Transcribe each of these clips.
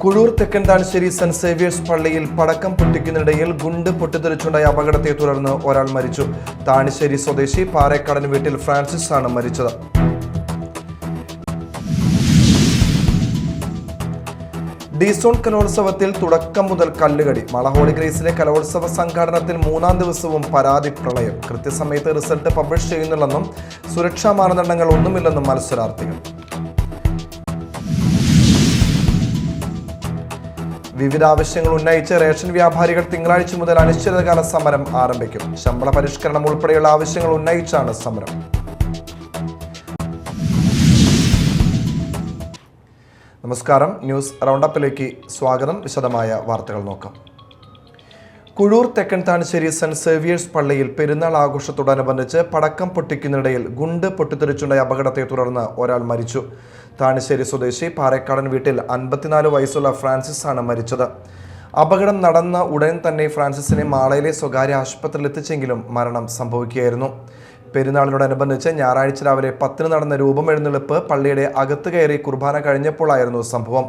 Kuzhur തെക്കൻതാണിശ്ശേരി saint Xavier's പള്ളിയിൽ പടക്കം പൊട്ടിക്കുന്നതിനിടയിൽ ഗുണ്ട് പൊട്ടിത്തെറിച്ചുണ്ടായ അപകടത്തെ തുടർന്ന് ഒരാൾ മരിച്ചു. താണിശ്ശേരി സ്വദേശി പാറേക്കാടൻ വീട്ടിൽ ഫ്രാൻസിസ് ആണ് മരിച്ചത്. ഡിസോൺ കലോത്സവത്തിൽ തുടക്കം മുതൽ കല്ലുകടി. മാള ഹോളി ഗ്രേസിലെ കലോത്സവ സംഘാടനത്തിൽ 3-ാം ദിവസവും പരാതി പ്രളയം. കൃത്യസമയത്ത് റിസൾട്ട് പബ്ലിഷ് ചെയ്യുന്നില്ലെന്നും സുരക്ഷാ മാനദണ്ഡങ്ങൾ ഒന്നുമില്ലെന്നും മത്സരാർത്ഥികൾ. വിവിധ ആവശ്യങ്ങൾ ഉന്നയിച്ച് റേഷൻ വ്യാപാരികൾ തിങ്കളാഴ്ച മുതൽ അനിശ്ചിതകാല സമരം ആരംഭിക്കും. ശമ്പള പരിഷ്കരണം ഉൾപ്പെടെയുള്ള ആവശ്യങ്ങൾ ഉന്നയിച്ചാണ് സമരം. നമസ്കാരം, ന്യൂസ് റൗണ്ടപ്പിലേക്ക് സ്വാഗതം. വിശദമായ വാർത്തകൾ നോക്കാം. കുഴൂർ തെക്കൻതാണിശ്ശേരി സെന്റ് സേവിയേഴ്സ് പള്ളിയിൽ പെരുന്നാൾ ആഘോഷത്തോടനുബന്ധിച്ച് പടക്കം പൊട്ടിക്കുന്നതിനിടയിൽ ഗുണ്ട് പൊട്ടിത്തെറിച്ചുണ്ടായ അപകടത്തെ തുടർന്ന് ഒരാൾ മരിച്ചു. താണിശ്ശേരി സ്വദേശി പാറേക്കാടൻ വീട്ടിൽ 54 വയസ്സുള്ള ഫ്രാൻസിസ് ആണ് മരിച്ചത്. അപകടം നടന്ന ഉടൻ തന്നെ ഫ്രാൻസിസിനെ മാളയിലെ സ്വകാര്യ ആശുപത്രിയിൽ എത്തിച്ചെങ്കിലും മരണം സംഭവിക്കുകയായിരുന്നു. പെരുന്നാളിനോടനുബന്ധിച്ച് ഞായറാഴ്ച രാവിലെ 10 നടന്ന രൂപമെഴുന്നള്ളിപ്പ് പള്ളിയുടെ അകത്ത് കയറി കുർബാന കഴിഞ്ഞപ്പോഴായിരുന്നു സംഭവം.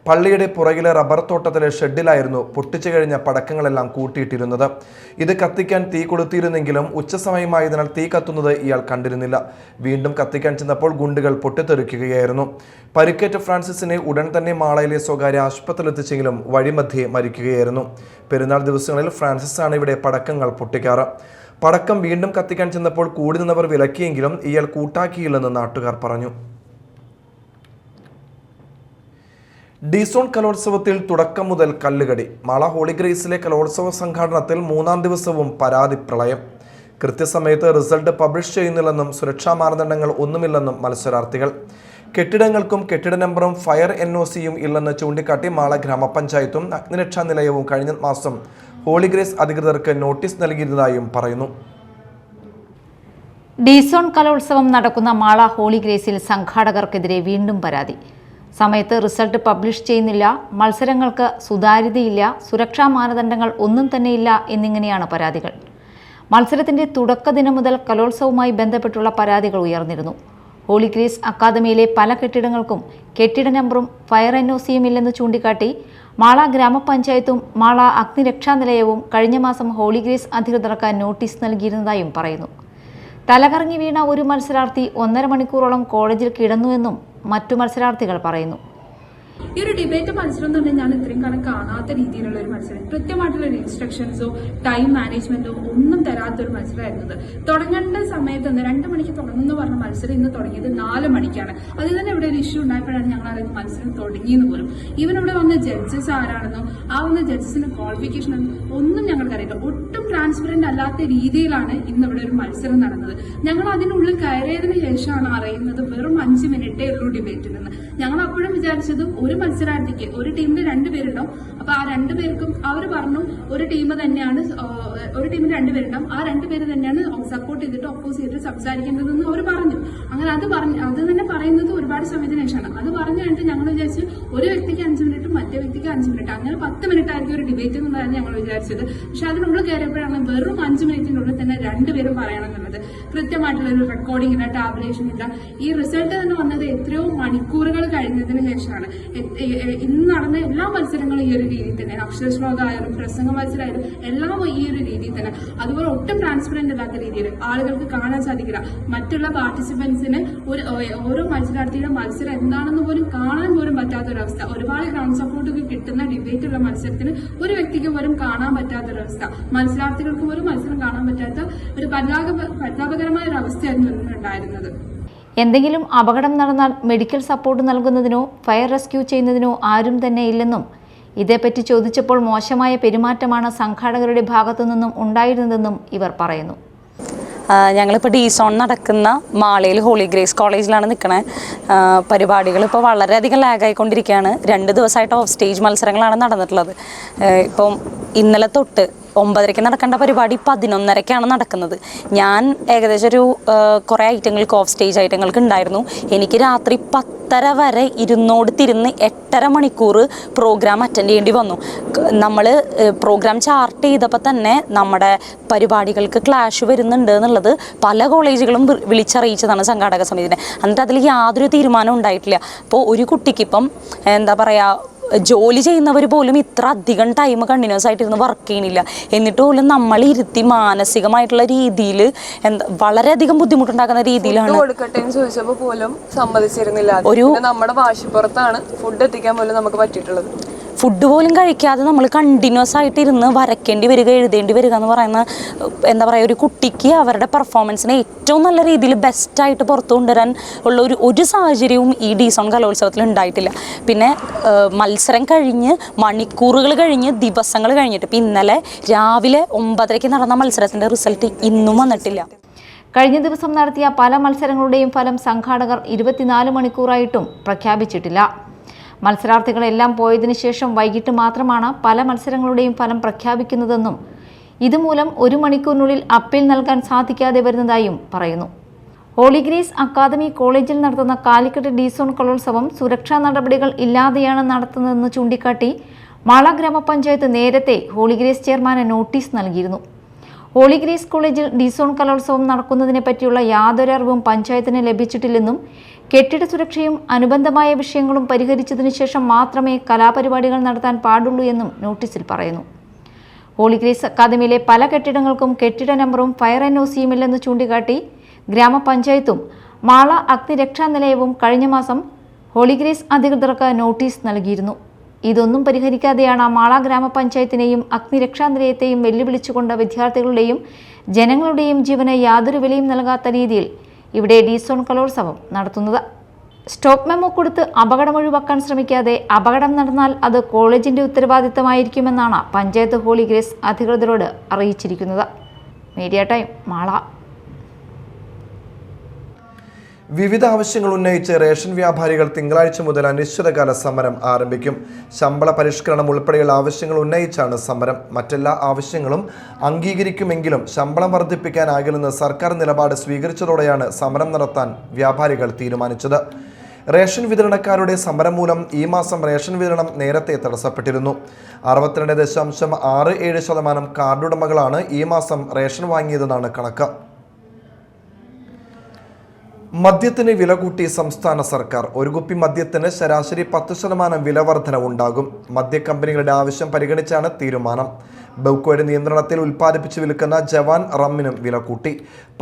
പള്ളിയുടെ പുറകിലെ റബ്ബർ തോട്ടത്തിലെ ഷെഡിലായിരുന്നു പൊട്ടിച്ചു കഴിഞ്ഞ പടക്കങ്ങളെല്ലാം കൂട്ടിയിട്ടിരുന്നത്. ഇത് കത്തിക്കാൻ തീ കൊളുത്തിയിരുന്നെങ്കിലും ഉച്ചസമയമായതിനാൽ തീ കത്തുന്നത് ഇയാൾ കണ്ടിരുന്നില്ല. വീണ്ടും കത്തിക്കാൻ ചെന്നപ്പോൾ ഗുണ്ടുകൾ പൊട്ടിത്തെറിക്കുകയായിരുന്നു. പരിക്കേറ്റ ഫ്രാൻസിസിനെ ഉടൻ തന്നെ മാളയിലെ സ്വകാര്യ ആശുപത്രിയിൽ എത്തിച്ചെങ്കിലും വഴിമധ്യേ മരിക്കുകയായിരുന്നു. പെരുന്നാൾ ദിവസങ്ങളിൽ ഫ്രാൻസിസ് ആണ് ഇവിടെ പടക്കങ്ങൾ പൊട്ടിക്കാറ്. പടക്കം വീണ്ടും കത്തിക്കാൻ ചെന്നപ്പോൾ കൂടി നിന്നവർ വിലക്കിയെങ്കിലും ഇയാൾ കൂട്ടാക്കിയില്ലെന്ന് നാട്ടുകാർ പറഞ്ഞു. ഡിസോൺ കലോത്സവത്തിൽ തുടക്കം മുതൽ കല്ലുകടി. മാള ഹോളി ഗ്രേസിലെ കലോത്സവ സംഘാടനത്തിൽ 3-ാം ദിവസവും പരാതി പ്രളയം. കൃത്യസമയത്ത് റിസൾട്ട് പബ്ലിഷ് ചെയ്യുന്നില്ലെന്നും സുരക്ഷാ മാനദണ്ഡങ്ങൾ ഒന്നുമില്ലെന്നും മത്സരാർത്ഥികൾ. കെട്ടിടങ്ങൾക്കും കെട്ടിട നമ്പറും ഫയർ NOCയും ഇല്ലെന്ന് ചൂണ്ടിക്കാട്ടി മാള ഗ്രാമപഞ്ചായത്തും അഗ്നിരക്ഷാ നിലയവും കഴിഞ്ഞ മാസം ഹോളി ഗ്രേസ് അധികൃതർക്ക് നോട്ടീസ് നൽകിയിരുന്നതായും പറയുന്നു. ഡിസോൺ കലോത്സവം നടക്കുന്ന മാള ഹോളി ഗ്രേസിൽ സംഘാടകർക്കെതിരെ വീണ്ടും പരാതി. സമയത്ത് റിസൾട്ട് പബ്ലിഷ് ചെയ്യുന്നില്ല, മത്സരങ്ങൾക്ക് സുതാര്യതയില്ല, സുരക്ഷാ മാനദണ്ഡങ്ങൾ ഒന്നും തന്നെയില്ല എന്നിങ്ങനെയാണ് പരാതികൾ. മത്സരത്തിന്റെ തുടക്ക ദിനം മുതൽ കലോത്സവവുമായി ബന്ധപ്പെട്ടുള്ള പരാതികൾ ഉയർന്നിരുന്നു. ഹോളി ഗ്രേസ് അക്കാദമിയിലെ പല കെട്ടിടങ്ങൾക്കും കെട്ടിട നമ്പറും ഫയർ NOCയും ഇല്ലെന്ന് ചൂണ്ടിക്കാട്ടി മാള ഗ്രാമപഞ്ചായത്തും മാള അഗ്നിരക്ഷാ നിലയവും കഴിഞ്ഞ മാസം ഹോളി ഗ്രേസ് അധികൃതർക്ക് നോട്ടീസ് നൽകിയിരുന്നതായും പറയുന്നു. തലകറങ്ങി വീണ ഒരു മത്സരാർത്ഥി 1.5 മണിക്കൂറോളം കോളേജിൽ കിടന്നുവെന്നും മറ്റു മത്സരാർത്ഥികൾ പറയുന്നു. ഈ ഒരു ഡിബേറ്റ് മത്സരം എന്ന് പറഞ്ഞാൽ ഞാൻ ഇത്രയും കാലം കാണാത്ത രീതിയിലുള്ള ഒരു മത്സരം, കൃത്യമായിട്ടുള്ള ഇൻസ്ട്രക്ഷൻസോ ടൈം മാനേജ്മെന്റോ ഒന്നും തരാത്തൊരു മത്സരമായിരുന്നത്. തുടങ്ങേണ്ട സമയത്ത് 2 മണിക്ക് തുടങ്ങുന്നു പറഞ്ഞ മത്സരം ഇന്ന് തുടങ്ങിയത് 4 മണിക്കാണ്. അതിൽ തന്നെ ഇവിടെ ഒരു ഇഷ്യൂ ഉണ്ടായപ്പോഴാണ് ഞങ്ങൾ അറിയുന്നത് മത്സരം തുടങ്ങിയെന്ന് പോലും. ഈവൻ ഇവിടെ വന്ന ജഡ്ജസ് ആരാണെന്നോ ആ വന്ന ജഡ്ജസിന്റെ ക്വാളിഫിക്കേഷൻ ഒന്നും ഞങ്ങൾക്ക് അറിയില്ല. ഒട്ടും ട്രാൻസ്പെറന്റ് അല്ലാത്ത രീതിയിലാണ് ഇന്ന് ഇവിടെ ഒരു മത്സരം നടന്നത്. ഞങ്ങൾ അതിനുള്ളിൽ കയറിയതിനു ശേഷമാണ് അറിയുന്നത് വെറും 5 മിനിറ്റേ ഉള്ളൂ ഡിബേറ്റിനെന്ന്. ഞങ്ങൾ അപ്പോഴും വിചാരിച്ചത് ഒരു മത്സരാർത്ഥിക്ക് ഒരു ടീമിൽ 2 പേരുണ്ടാവും. അപ്പൊ ആ 2 പേർക്കും അവർ പറഞ്ഞു ഒരു ടീം തന്നെയാണ്, ഒരു ടീമിൽ 2 പേരുണ്ടാവും, ആ 2 പേര് തന്നെയാണ് സപ്പോർട്ട് ചെയ്തിട്ട് ഒപ്പോസ് ചെയ്തിട്ട് സംസാരിക്കേണ്ടതെന്ന് അവർ പറഞ്ഞു. അങ്ങനെ അത് തന്നെ പറയുന്നത് ഒരുപാട് സമയത്തിന് ശേഷമാണ്. അത് പറഞ്ഞു കഴിഞ്ഞിട്ട് ഞങ്ങൾ വിചാരിച്ചു ഒരു വ്യക്തിക്ക് 5 മിനിറ്റും മറ്റേ വ്യക്തിക്ക് 5 മിനിറ്റ്, അങ്ങനെ 10 മിനിറ്റ് ആയിരിക്കും ഒരു ഡിബേറ്റ് എന്നുള്ളതാണ് ഞങ്ങൾ വിചാരിച്ചത്. പക്ഷെ അതിനുള്ളിൽ കയറിയപ്പോഴാണ് വെറും 5 മിനിറ്റിനുള്ളിൽ തന്നെ 2 പേരും പറയണമെന്നുള്ളത്. കൃത്യമായിട്ടുള്ള ഒരു റെക്കോർഡിംഗ് ഇല്ല, ടാബുലേഷൻ ഇല്ല. ഈ റിസൾട്ട് തന്നെ വന്നത് എത്രയോ മണിക്കൂറുകൾ കഴിഞ്ഞതിന് ശേഷമാണ്. ഇന്ന് നടന്ന എല്ലാ മത്സരങ്ങളും ഈ ഒരു രീതിയിൽ തന്നെ, അക്ഷരശ്ലോകമായാലും പ്രസംഗ മത്സരമായാലും എല്ലാം ഈ ഒരു രീതിയിൽ തന്നെ. അതുപോലെ ഒട്ടും ട്രാൻസ്പെറന്റ് അല്ലാത്ത രീതിയിൽ ആളുകൾക്ക് കാണാൻ സാധിക്കില്ല. മറ്റുള്ള പാർട്ടിസിപ്പൻസിന് ഓരോ മത്സരാർത്ഥിയുടെ മത്സരം എന്താണെന്ന് പോലും കാണാൻ പോലും പറ്റാത്തൊരവസ്ഥ. ഒരുപാട് ഗ്രൗണ്ട് സപ്പോർട്ടൊക്കെ കിട്ടുന്ന ഡിബേറ്റുള്ള മത്സരത്തിന് ഒരു വ്യക്തിക്ക് പോലും കാണാൻ പറ്റാത്തൊരവസ്ഥ, മത്സരാർത്ഥികൾക്ക് പോലും മത്സരം കാണാൻ പറ്റാത്ത ഒരു പരിതാപകരമായ ഒരു അവസ്ഥയായിരുന്നു ഉണ്ടായിരുന്നത്. എന്തെങ്കിലും അപകടം നടന്നാൽ മെഡിക്കൽ സപ്പോർട്ട് നൽകുന്നതിനോ ഫയർ റെസ്ക്യൂ ചെയ്യുന്നതിനോ ആരും തന്നെ ഇല്ലെന്നും ഇതേപ്പറ്റി ചോദിച്ചപ്പോൾ മോശമായ പെരുമാറ്റമാണ് സംഘാടകരുടെ ഭാഗത്തു നിന്നും ഉണ്ടായിരുന്നതെന്നും ഇവർ പറയുന്നു. ഞങ്ങളിപ്പോൾ ഡിസോൺ നടക്കുന്ന മാളയിൽ ഹോളി ഗ്രേസ് കോളേജിലാണ് നിൽക്കണേ. പരിപാടികൾ ഇപ്പോൾ വളരെയധികം ലാഗായിക്കൊണ്ടിരിക്കുകയാണ്. 2 ദിവസമായിട്ട് ഓഫ് സ്റ്റേജ് മത്സരങ്ങളാണ് നടന്നിട്ടുള്ളത്. ഇപ്പം ഇന്നലെ തൊട്ട് 9:30 നടക്കേണ്ട പരിപാടി 11:30 നടക്കുന്നത്. ഞാൻ ഏകദേശം ഒരു കുറേ ഐറ്റങ്ങൾക്ക് ഓഫ് സ്റ്റേജ് ഐറ്റങ്ങൾക്ക് ഉണ്ടായിരുന്നു. എനിക്ക് രാത്രി 10:30 വരെ തിരുന്ന് 8.5 മണിക്കൂർ പ്രോഗ്രാം അറ്റൻഡ് ചെയ്യേണ്ടി വന്നു. നമ്മൾ പ്രോഗ്രാം ചാർട്ട് ചെയ്തപ്പോൾ തന്നെ നമ്മുടെ പരിപാടികൾക്ക് ക്ലാഷ് വരുന്നുണ്ട് എന്നുള്ളത് പല കോളേജുകളും വിളിച്ചറിയിച്ചതാണ് സംഘാടക സമിതിനെ. എന്നിട്ട് അതിൽ യാതൊരു തീരുമാനം ഉണ്ടായിട്ടില്ല. അപ്പോൾ ഒരു കുട്ടിക്ക് ഇപ്പം എന്താ പറയുക, ജോലി ചെയ്യുന്നവർ പോലും ഇത്ര അധികം ടൈം കണ്ടിന്യൂസ് ആയിട്ട് ഇരുന്ന് വർക്ക് ചെയ്യണില്ല. എന്നിട്ട് പോലും നമ്മൾ ഇരുത്തി മാനസികമായിട്ടുള്ള രീതിയിൽ വളരെയധികം ബുദ്ധിമുട്ടുണ്ടാക്കുന്ന രീതിയിലാണ്. കൊടുക്കട്ടെ എന്ന് ചോദിച്ചപ്പോൾ പോലും സമ്മതിച്ചിരുന്നില്ല. നമ്മുടെ വാശിപ്പുറത്താണ് ഫുഡ് എത്തിക്കാൻ പോലും നമുക്ക് പറ്റിയിട്ടുള്ളത്. ഫുഡ് പോലും കഴിക്കാതെ നമ്മൾ കണ്ടിന്യൂസ് ആയിട്ട് ഇരുന്ന് വരയ്ക്കേണ്ടി വരിക, എഴുതേണ്ടി വരിക എന്ന് പറയുന്ന എന്താ പറയുക, ഒരു കുട്ടിക്ക് അവരുടെ പെർഫോമൻസിനെ ഏറ്റവും നല്ല രീതിയിൽ ബെസ്റ്റായിട്ട് പുറത്തു കൊണ്ടുവരാൻ ഉള്ള ഒരു സാഹചര്യവും ഈ ഡിസോൺ കലോത്സവത്തിൽ ഉണ്ടായിട്ടില്ല. പിന്നെ മത്സരം കഴിഞ്ഞ് മണിക്കൂറുകൾ കഴിഞ്ഞ് ദിവസങ്ങൾ കഴിഞ്ഞിട്ട് ഇപ്പം ഇന്നലെ രാവിലെ 9:30 നടന്ന മത്സരത്തിൻ്റെ റിസൾട്ട് ഇന്നും വന്നിട്ടില്ല. കഴിഞ്ഞ ദിവസം നടത്തിയ പല മത്സരങ്ങളുടെയും ഫലം സംഘാടകർ 24 മണിക്കൂറായിട്ടും പ്രഖ്യാപിച്ചിട്ടില്ല. മത്സരാർത്ഥികളെല്ലാം പോയതിനു ശേഷം വൈകിട്ട് മാത്രമാണ് പല മത്സരങ്ങളുടെയും ഫലം പ്രഖ്യാപിക്കുന്നതെന്നും ഇതുമൂലം 1 മണിക്കൂറിനുള്ളിൽ അപ്പീൽ നൽകാൻ സാധിക്കാതെ വരുന്നതായും പറയുന്നു. ഹോളി ഗ്രേസ് അക്കാദമി കോളേജിൽ നടത്തുന്ന കാലിക്കറ്റ് ഡിസോൺ കലോത്സവം സുരക്ഷാ നടപടികൾ ഇല്ലാതെയാണ് നടത്തുന്നതെന്ന് ചൂണ്ടിക്കാട്ടി മാള ഗ്രാമപഞ്ചായത്ത് നേരത്തെ ഹോളി ഗ്രേസ് ചെയർമാന് നോട്ടീസ് നൽകിയിരുന്നു. ഹോളി ഗ്രേസ് കോളേജിൽ ഡിസോൺ കലോത്സവം നടക്കുന്നതിനെ പറ്റിയുള്ള യാതൊരു അറിവും പഞ്ചായത്തിന് ലഭിച്ചിട്ടില്ലെന്നും കെട്ടിട സുരക്ഷയും അനുബന്ധമായ വിഷയങ്ങളും പരിഹരിച്ചതിനു ശേഷം മാത്രമേ കലാപരിപാടികൾ നടത്താൻ പാടുള്ളൂ എന്നും നോട്ടീസിൽ പറയുന്നു. ഹോളി ഗ്രേസ് അക്കാദമിയിലെ പല കെട്ടിടങ്ങൾക്കും കെട്ടിട നമ്പറും ഫയർ NOCയും ഇല്ലെന്ന് ചൂണ്ടിക്കാട്ടി ഗ്രാമപഞ്ചായത്തും മാള അഗ്നിരക്ഷാ നിലയവും കഴിഞ്ഞ മാസം ഹോളി ഗ്രേസ് അധികൃതർക്ക് നോട്ടീസ് നൽകിയിരുന്നു. ഇതൊന്നും പരിഹരിക്കാതെയാണ് മാള ഗ്രാമപഞ്ചായത്തിനെയും അഗ്നിരക്ഷാ നിലയത്തെയും വെല്ലുവിളിച്ചുകൊണ്ട് വിദ്യാർത്ഥികളുടെയും ജനങ്ങളുടെയും ജീവന് യാതൊരു വിലയും നൽകാത്ത രീതിയിൽ ഇവിടെ ഡിസോൺ കലോത്സവം നടത്തുന്നത്. സ്റ്റോപ്പ് മെമ്മോ കൊടുത്ത് അപകടം ഒഴിവാക്കാൻ ശ്രമിക്കാതെ അപകടം നടന്നാൽ അത് കോളേജിന്റെ ഉത്തരവാദിത്തമായിരിക്കുമെന്നാണ് പഞ്ചായത്ത് ഹോളി ഗ്രേസ് അധികൃതരോട് അറിയിച്ചിരിക്കുന്നത്. Media time, Mala. വിവിധ ആവശ്യങ്ങൾ ഉന്നയിച്ച് റേഷൻ വ്യാപാരികൾ തിങ്കളാഴ്ച മുതൽ അനിശ്ചിതകാല സമരം ആരംഭിക്കും. ശമ്പള പരിഷ്കരണം ഉൾപ്പെടെയുള്ള ആവശ്യങ്ങൾ ഉന്നയിച്ചാണ് സമരം. മറ്റെല്ലാ ആവശ്യങ്ങളും അംഗീകരിക്കുമെങ്കിലും ശമ്പളം വർദ്ധിപ്പിക്കാനാകില്ലെന്ന് സർക്കാർ നിലപാട് സ്വീകരിച്ചതോടെയാണ് സമരം നടത്താൻ വ്യാപാരികൾ തീരുമാനിച്ചത്. റേഷൻ വിതരണക്കാരുടെ സമരം മൂലം ഈ മാസം റേഷൻ വിതരണം നേരത്തെ തടസ്സപ്പെട്ടിരുന്നു. 62.67% കാർഡുടമകളാണ് ഈ മാസം റേഷൻ വാങ്ങിയതെന്നാണ് കണക്ക്. മദ്യത്തിന് വില കൂട്ടി സംസ്ഥാന സർക്കാർ. ഒരു കുപ്പി മദ്യത്തിന് ശരാശരി 10% വില വർധനവുണ്ടാകും. മദ്യക്കമ്പനികളുടെ ആവശ്യം പരിഗണിച്ചാണ് തീരുമാനം. ബെവ്കോയുടെ നിയന്ത്രണത്തിൽ ഉൽപ്പാദിപ്പിച്ച് വിൽക്കുന്ന ജവാൻ റമ്മിനും വില കൂട്ടി.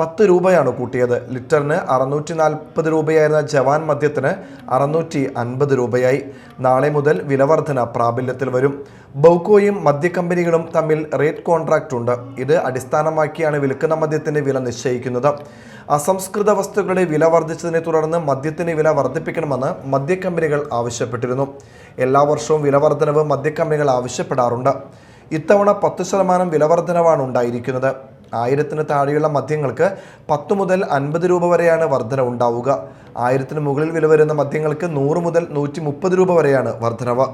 10 രൂപയാണ് കൂട്ടിയത്. ലിറ്ററിന് 640 രൂപയായിരുന്ന ജവാൻ മദ്യത്തിന് 650 രൂപയായി. നാളെ മുതൽ വില വർധന പ്രാബല്യത്തിൽ വരും. ബെവ്കോയും മദ്യക്കമ്പനികളും തമ്മിൽ റേറ്റ് കോൺട്രാക്റ്റ് ഉണ്ട്. ഇത് അടിസ്ഥാനമാക്കിയാണ് വിൽക്കുന്ന മദ്യത്തിന്റെ വില നിശ്ചയിക്കുന്നത്. അസംസ്കൃത വസ്തുക്കളുടെ വില വർദ്ധിച്ചതിനെ തുടർന്ന് മദ്യത്തിന് വില വർദ്ധിപ്പിക്കണമെന്ന് മദ്യക്കമ്പനികൾ ആവശ്യപ്പെട്ടിരുന്നു. എല്ലാ വർഷവും വില വർധനവ് മദ്യക്കമ്പനികൾ ആവശ്യപ്പെടാറുണ്ട്. ഇത്തവണ 10% വില വർധനവാണ് ഉണ്ടായിരിക്കുന്നത്. 1000-ന് താഴെയുള്ള മദ്യങ്ങൾക്ക് 10 മുതൽ 50 രൂപ വരെയാണ് വർധന ഉണ്ടാവുക. 1000-ന് മുകളിൽ വില വരുന്ന മദ്യങ്ങൾക്ക് 100 മുതൽ 130 രൂപ വരെയാണ് വർധനവ്.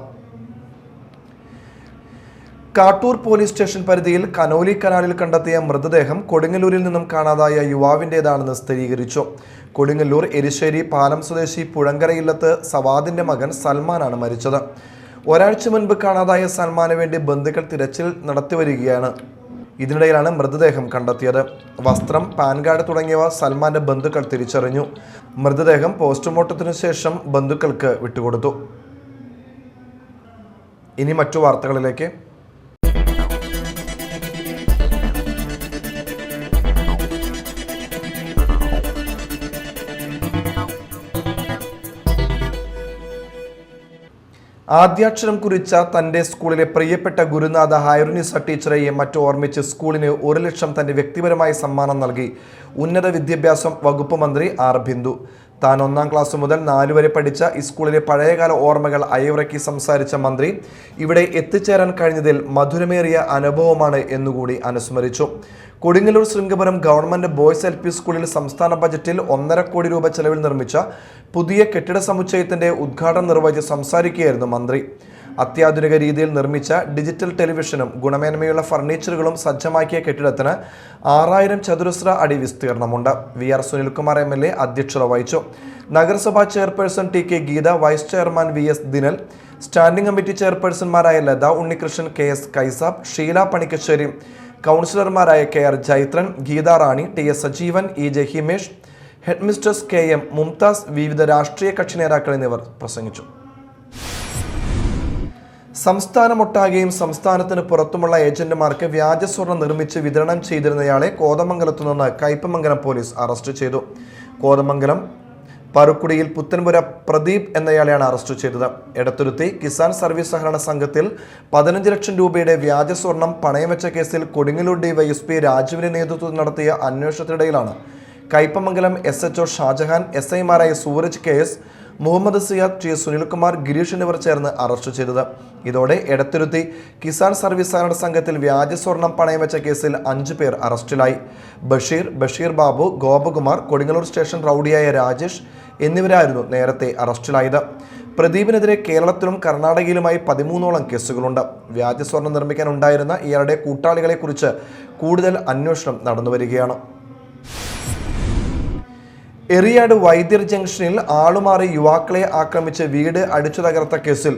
കാട്ടൂർ പോലീസ് സ്റ്റേഷൻ പരിധിയിൽ കനോലി കനാലിൽ കണ്ടെത്തിയ മൃതദേഹം കൊടുങ്ങല്ലൂരിൽ നിന്നും കാണാതായ യുവാവിൻ്റേതാണെന്ന് സ്ഥിരീകരിച്ചു. കൊടുങ്ങല്ലൂർ എരിശ്ശേരി പാലം സ്വദേശി പുഴങ്കരയില്ലത്ത് സവാദിന്റെ മകൻ സൽമാനാണ് മരിച്ചത്. ഒരാഴ്ച മുൻപ് കാണാതായ സൽമാന് വേണ്ടി ബന്ധുക്കൾ തിരച്ചിൽ നടത്തിവരികയാണ്. ഇതിനിടയിലാണ് മൃതദേഹം കണ്ടെത്തിയത്. വസ്ത്രം, പാൻ കാർഡ് തുടങ്ങിയവ സൽമാന്റെ ബന്ധുക്കൾ തിരിച്ചറിഞ്ഞു. മൃതദേഹം പോസ്റ്റ്മോർട്ടത്തിനു ശേഷം ബന്ധുക്കൾക്ക് വിട്ടുകൊടുത്തു. ഇനി മറ്റു വാർത്തകളിലേക്ക്. ആദ്യാക്ഷരം കുറിച്ച തൻ്റെ സ്കൂളിലെ പ്രിയപ്പെട്ട ഗുരുനാഥ ഹൈറുനിസ ടീച്ചറെയും മറ്റും ഓർമ്മിച്ച് സ്കൂളിന് 1 ലക്ഷം തൻ്റെ വ്യക്തിപരമായ സമ്മാനം നൽകി ഉന്നത വിദ്യാഭ്യാസ വകുപ്പ് മന്ത്രി ആർ ബിന്ദു. താൻ 1ാം ക്ലാസ് മുതൽ 4 വരെ പഠിച്ച ഈ സ്കൂളിലെ പഴയകാല ഓർമ്മകൾ അയവിറക്കി സംസാരിച്ച മന്ത്രി ഇവിടെ എത്തിച്ചേരാൻ കഴിഞ്ഞതിൽ മധുരമേറിയ അനുഭവമാണ് എന്നുകൂടി അനുസ്മരിച്ചു. Kodungallur Sringapuram government boys LP സ്കൂളിൽ സംസ്ഥാന ബജറ്റിൽ 1.5 കോടി രൂപ ചെലവിൽ നിർമ്മിച്ച പുതിയ കെട്ടിട സമുച്ചയത്തിന്റെ ഉദ്ഘാടനം നിർവഹിച്ച് സംസാരിക്കുകയായിരുന്നു മന്ത്രി. അത്യാധുനിക രീതിയിൽ നിർമ്മിച്ച ഡിജിറ്റൽ ടെലിവിഷനും ഗുണമേന്മയുള്ള ഫർണിച്ചറുകളും സജ്ജമാക്കിയ കെട്ടിടത്തിന് 6000 ചതുരശ്ര അടി വിസ്തീർണമുണ്ട്. VR സുനിൽകുമാർ MLA അധ്യക്ഷത വഹിച്ചു. നഗരസഭാ chairperson TK Geetha, vice chairman VS Dinal, standing committee ചെയർപേഴ്സൺമാരായ ലത ഉണ്ണികൃഷ്ണൻ, KS കൈസാബ്, ഷീല പണിക്കശ്ശേരി, കൗൺസിലർമാരായ KR Jaithran, Geetha Rani, TS Sajeevan, EJ Himesh, headmistress KM Mumtaz, വിവിധ രാഷ്ട്രീയ കക്ഷി നേതാക്കൾ എന്നിവർ പ്രസംഗിച്ചു. സംസ്ഥാനമൊട്ടാകെയും സംസ്ഥാനത്തിന് പുറത്തുമുള്ള ഏജന്റുമാർക്ക് വ്യാജ സ്വർണം നിർമ്മിച്ച് വിതരണം ചെയ്തിരുന്നയാളെ കോതമംഗലത്തു നിന്ന് കയ്പമംഗലം പോലീസ് അറസ്റ്റ് ചെയ്തു. കോതമംഗലം പറുക്കുടിയിൽ പുത്തൻപുര പ്രദീപ് എന്നയാളെയാണ് അറസ്റ്റ് ചെയ്തത്. എടത്തുരുത്തി കിസാൻ സർവീസ് സഹകരണ സംഘത്തിൽ 15 ലക്ഷം രൂപയുടെ വ്യാജ സ്വർണം പണയം വെച്ച കേസിൽ കൊടുങ്ങല്ലൂർ ഡിവൈഎസ്പി രാജുവിന്റെ നേതൃത്വത്തിൽ നടത്തിയ അന്വേഷണത്തിനിടയിലാണ് Kaipamangalam SHO Shah Jahan, SIമാരായ Sooraj KS, Muhammad Siyad, T Sunilkumar, Girish എന്നിവർ ചേർന്ന് അറസ്റ്റ് ചെയ്തത്. ഇതോടെ എടത്തുരുത്തി കിസാൻ സർവീസ് സഹകരണ സംഘത്തിൽ വ്യാജ സ്വർണം പണയം വെച്ച കേസിൽ 5 പേർ അറസ്റ്റിലായി. ബഷീർ ബാബു, ഗോപകുമാർ, കൊടുങ്ങല്ലൂർ സ്റ്റേഷൻ റൌഡിയായ രാജേഷ് എന്നിവരായിരുന്നു നേരത്തെ അറസ്റ്റിലായത്. പ്രദീപിനെതിരെ കേരളത്തിലും കർണാടകയിലുമായി 13ഓളം കേസുകളുണ്ട്. വ്യാജ സ്വർണം നിർമ്മിക്കാൻ ഉണ്ടായിരുന്ന ഇയാളുടെ കൂട്ടാളികളെക്കുറിച്ച് കൂടുതൽ അന്വേഷണം നടന്നുവരികയാണ്. എറിയാട് വൈദ്യർ ജംഗ്ഷനിൽ ആളുമാറി യുവാക്കളെ ആക്രമിച്ച് വീട് അടിച്ചു തകർത്ത കേസിൽ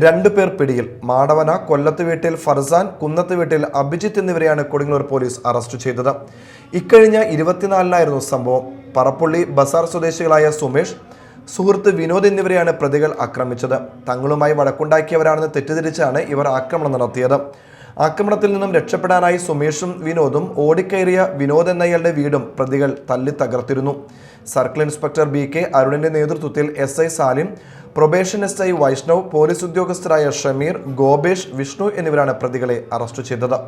2 പേർ പിടിയിൽ. മാടവന കൊല്ലത്ത് വീട്ടിൽ ഫർസാൻ, കുന്നത്ത് വീട്ടിൽ അഭിജിത്ത് എന്നിവരെയാണ് കൊടുങ്ങല്ലൂർ പോലീസ് അറസ്റ്റ് ചെയ്തത്. ഇക്കഴിഞ്ഞ 24-നായിരുന്നു സംഭവം. പറപ്പുള്ളി ബസാർ സ്വദേശികളായ സുമേഷ്, സുഹൃത്ത് വിനോദ് എന്നിവരെയാണ് പ്രതികൾ ആക്രമിച്ചത്. തങ്ങളുമായി വഴക്കുണ്ടാക്കിയവരാണെന്ന് തെറ്റിദ്ധരിച്ചാണ് ഇവർ ആക്രമണം നടത്തിയത്. ആക്രമണത്തിൽ നിന്നും രക്ഷപ്പെടാനായി സുമേഷും വിനോദും ഓടിക്കയറിയ വിനോദ് എന്നയാളുടെ വീടും പ്രതികൾ തല്ലി തകർത്തിരുന്നു. സർക്കിൾ ഇൻസ്പെക്ടർ BK അരുണിന്റെ നേതൃത്വത്തിൽ SI Salim, probation SI Vaishnav, police ഉദ്യോഗസ്ഥരായ ഷമീർ, ഗോപേഷ്, വിഷ്ണു എന്നിവരാണ് പ്രതികളെ അറസ്റ്റ് ചെയ്തത്.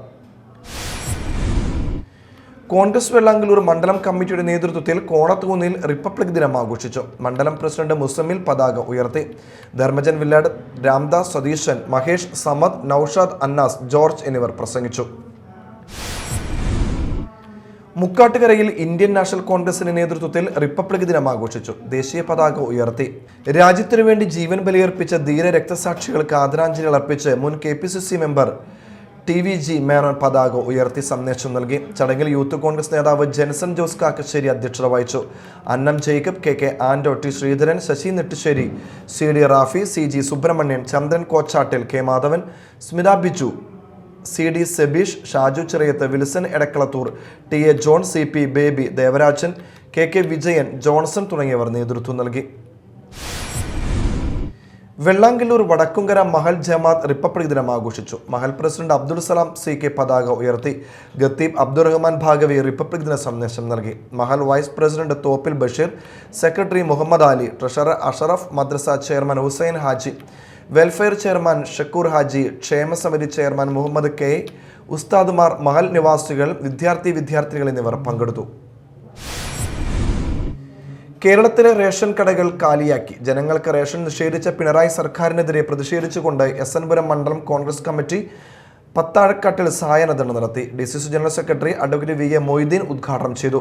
കോൺഗ്രസ് വെള്ളാങ്കല്ലൂർ മണ്ഡലം കമ്മിറ്റിയുടെ നേതൃത്വത്തിൽ കോണത്തുകുന്നിൽ റിപ്പബ്ലിക് ദിനം ആഘോഷിച്ചു. മണ്ഡലം പ്രസിഡന്റ് മുസമ്മിൽ പതാക ഉയർത്തി. ധർമ്മജൻ വില്ലാട്, രാംദാസ്, സതീശൻ, മഹേഷ്, സമദ്, നൌഷാദ്, അന്നാസ്, ജോർജ് എന്നിവർ പ്രസംഗിച്ചു. മുക്കാട്ടുകരയിൽ ഇന്ത്യൻ നാഷണൽ കോൺഗ്രസിന്റെ നേതൃത്വത്തിൽ റിപ്പബ്ലിക് ദിനം ആഘോഷിച്ചു. ദേശീയ പതാക ഉയർത്തി. രാജ്യത്തിനു വേണ്ടി ജീവൻ ബലിയർപ്പിച്ച ധീര രക്തസാക്ഷികൾക്ക് ആദരാഞ്ജലി അർപ്പിച്ച് മുൻ KPCC മെമ്പർ TVG മേനോൻ പതാക ഉയർത്തി സന്ദേശം നൽകി. ചടങ്ങിൽ യൂത്ത് കോൺഗ്രസ് നേതാവ് ജെൻസൺ ജോസ് കാക്കശ്ശേരി അധ്യക്ഷത വഹിച്ചു. Annam Jacob, KK Ando, T Sreedharan, Sasi Nettissery, CD Rafi, CG Subrahmanian, Chandran Kochattil, K Madhavan, Smitha Biju, CD Sebeesh, Shaju Chirayath, Wilson Edakkalathur, TA John, CP Baby, Devarajan, KK Vijayan, Johnson തുടങ്ങിയവർ നേതൃത്വം നൽകി. വെള്ളാങ്കല്ലൂർ വടക്കുംകര മഹൽ ജമാഅത്ത് റിപ്പബ്ലിക് ദിനം ആഘോഷിച്ചു. മഹൽ പ്രസിഡന്റ് അബ്ദുൾ സലാം CK പതാക ഉയർത്തി. ഖത്തീബ് അബ്ദുറഹ്മാൻ ഭാഗവി റിപ്പബ്ലിക് ദിന സന്ദേശം നൽകി. മഹൽ vice president Thoppil Basheer, secretary Muhammad Ali, treasurer Asharaf, മദ്രസ chairman Hussain Haji, welfare chairman Shakoor Haji, ക്ഷേമസമിതി ചെയർമാൻ മുഹമ്മദ് K, ഉസ്താദുമാർ, മഹൽ നിവാസികൾ, വിദ്യാർത്ഥിനികൾ എന്നിവർ പങ്കെടുത്തു. കേരളത്തിലെ റേഷൻ കടകൾ കാലിയാക്കി. ജനങ്ങൾക്ക് റേഷൻ നിഷേധിച്ച പിണറായി സർക്കാരിനെതിരെ പ്രതിഷേധിച്ചുകൊണ്ട് SN പുരം മണ്ഡലം കോൺഗ്രസ് കമ്മിറ്റി പത്താഴക്കാട്ടിൽ സായാഹ്നധർണ നടത്തി. DCC general secretary advocate VA Moideen ഉദ്ഘാടനം ചെയ്തു.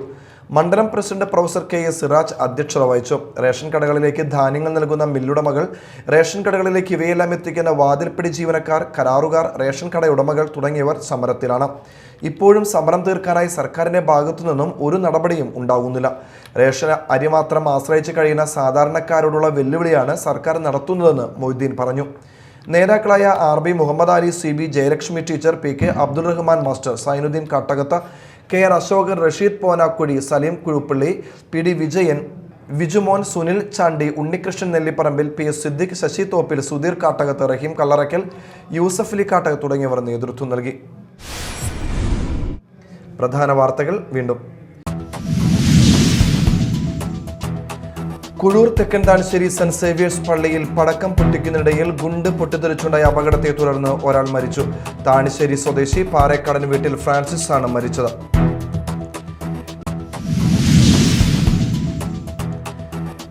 മണ്ഡലം പ്രസിഡന്റ് പ്രൊഫസർ KS സിറാജ് അധ്യക്ഷത വഹിച്ചു. റേഷൻ കടകളിലേക്ക് ധാന്യങ്ങൾ നൽകുന്ന മില്ലുടമകൾ, റേഷൻ കടകളിലേക്ക് ഇവയെല്ലാം എത്തിക്കുന്ന വാതിൽപ്പടി ജീവനക്കാർ, കരാറുകാർ, റേഷൻ കടയുടമകൾ തുടങ്ങിയവർ സമരത്തിലാണ്. ഇപ്പോഴും സമരം തീർക്കാനായി സർക്കാരിന്റെ ഭാഗത്തു നിന്നും ഒരു നടപടിയും ഉണ്ടാകുന്നില്ല. റേഷൻ അരി മാത്രം ആശ്രയിച്ച് കഴിയുന്ന സാധാരണക്കാരോടുള്ള വെല്ലുവിളിയാണ് സർക്കാർ നടത്തുന്നതെന്ന് മൊയ്തീൻ പറഞ്ഞു. നേതാക്കളായ RB Muhammad Ali, CB Jayalakshmi teacher, PK Abdul Rahman master, Sainuddin Kattakath, KR Ashokan, Rasheed Ponakkudi, Saleem Kuzhuppilly, PD Vijayan, Vijumon, Sunil Chandy, Unnikrishnan Nellipparambil, PS Siddique, Sasi Thoppil, Sudheer Kattakath, Rahim Kallarakkal, Yusuf Ali Kattakath തുടങ്ങിയവർ നേതൃത്വം നൽകി. പ്രധാന വാർത്തകൾ വീണ്ടും. കുഴൂർ തെക്കൻതാണിശ്ശേരി സെന്റ് സേവിയേഴ്സ് പള്ളിയിൽ പടക്കം പൊട്ടിക്കുന്നതിനിടയിൽ ഗുണ്ട് പൊട്ടിത്തെറിച്ചുണ്ടായ അപകടത്തെ തുടർന്ന് ഒരാൾ മരിച്ചു. താണിശ്ശേരി സ്വദേശി പാറേക്കാടൻ വീട്ടിൽ ഫ്രാൻസിസ് ആണ് മരിച്ചത്.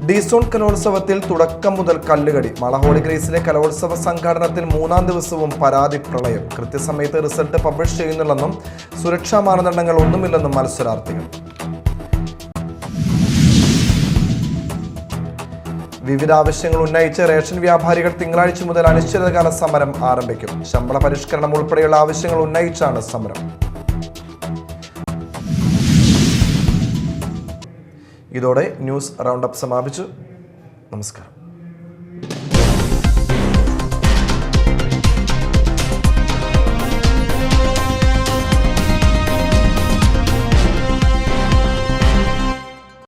ഡിസോൺ കലോത്സവത്തിൽ തുടക്കം മുതൽ കല്ലുകടി. മാള ഹോളി ഗ്രേസിലെ കലോത്സവ സംഘാടനത്തിൽ 3-ാം ദിവസവും പരാതി പ്രളയം. കൃത്യസമയത്ത് റിസൾട്ട് പബ്ലിഷ് ചെയ്യുന്നില്ലെന്നും സുരക്ഷാ മാനദണ്ഡങ്ങൾ ഒന്നുമില്ലെന്നും മത്സരാർത്ഥികൾ. വിവിധ ആവശ്യങ്ങൾ ഉന്നയിച്ച് റേഷൻ വ്യാപാരികൾ തിങ്കളാഴ്ച മുതൽ അനിശ്ചിതകാല സമരം ആരംഭിക്കും. ശമ്പള പരിഷ്കരണം ഉൾപ്പെടെയുള്ള ആവശ്യങ്ങൾ ഉന്നയിച്ചാണ് സമരം. ഇതോടെ ന്യൂസ് റൗണ്ടപ്പ് സമാപിച്ചു. നമസ്കാരം.